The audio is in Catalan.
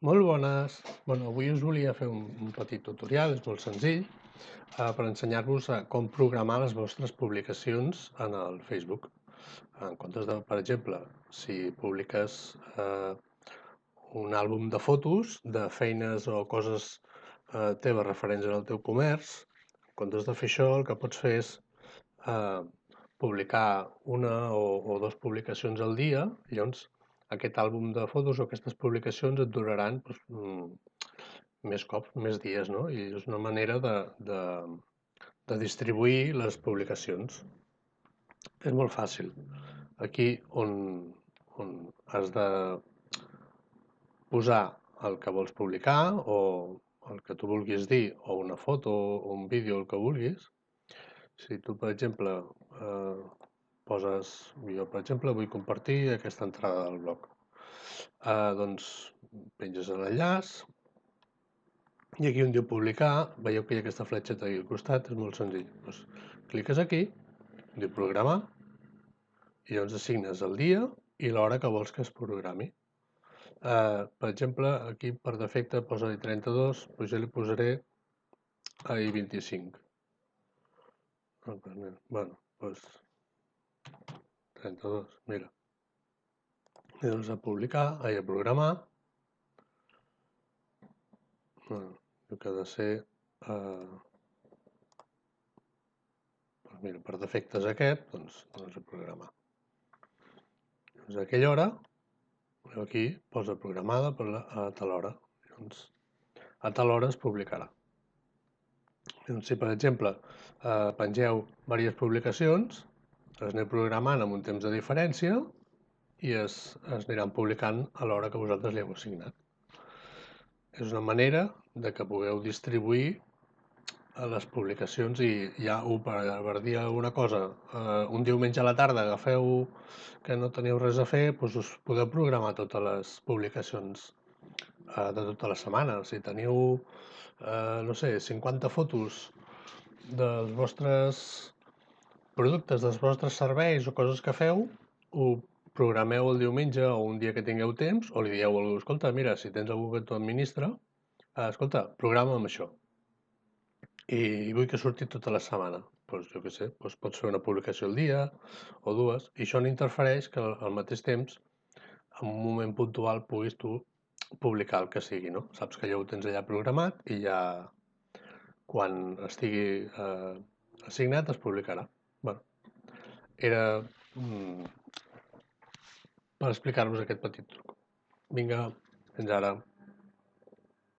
Molt bones! Avui us volia fer un petit tutorial, és molt senzill, per ensenyar-vos a com programar les vostres publicacions en el Facebook. En comptes de, per exemple, si publiques un àlbum de fotos de feines o coses teves referents al teu comerç, en comptes de fer això, el que pots fer és eh, publicar una o dues publicacions al dia. Llavors aquest àlbum de fotos o aquestes publicacions et duraran més cops, més dies, no? I és una manera de distribuir les publicacions. És molt fàcil. Aquí on has de posar el que vols publicar o el que tu vulguis dir, o una foto o un vídeo, el que vulguis. Si tu, per exemple, jo, per exemple, vull compartir aquesta entrada del blog. Doncs penges l'enllaç i aquí on diu publicar, veieu que hi ha aquesta fletxeta aquí al costat, és molt senzill. Doncs cliques aquí, diu programar, i llavors assignes el dia i l'hora que vols que es programi. Per exemple, aquí per defecte posa-hi 32, doncs jo li posaré ahir 25. Bueno, doncs 32, mira. I doncs a publicar, a programar, el que ha de ser, mira, per defecte és aquest, doncs a programar. Doncs a aquella hora, aquí posa programada a tal hora. Doncs a tal hora es publicarà. Doncs si, per exemple, pengeu diverses publicacions, les aneu programant amb un temps de diferència i es aniran publicant a l'hora que vosaltres li heu assignat. És una manera de que pugueu distribuir les publicacions i ja per dir alguna cosa, un diumenge a la tarda agafeu que no teniu res a fer, doncs us podeu programar totes les publicacions de tota la setmana. Si teniu, no sé, 50 fotos dels vostres productes, dels vostres serveis o coses que feu, ho programeu el diumenge o un dia que tingueu temps, o li dieu a algú, escolta, mira, si tens algú que t'ho administra, escolta, programa'm això. I vull que surti tota la setmana. Doncs jo què sé, doncs pots fer una publicació al dia o dues, i això no interfereix que al mateix temps, en un moment puntual, puguis tu publicar el que sigui, no? Saps que ja ho tens allà programat i ja quan estigui assignat es publicarà. Bueno, era per explicar-vos aquest petit truc. Vinga, fins ara.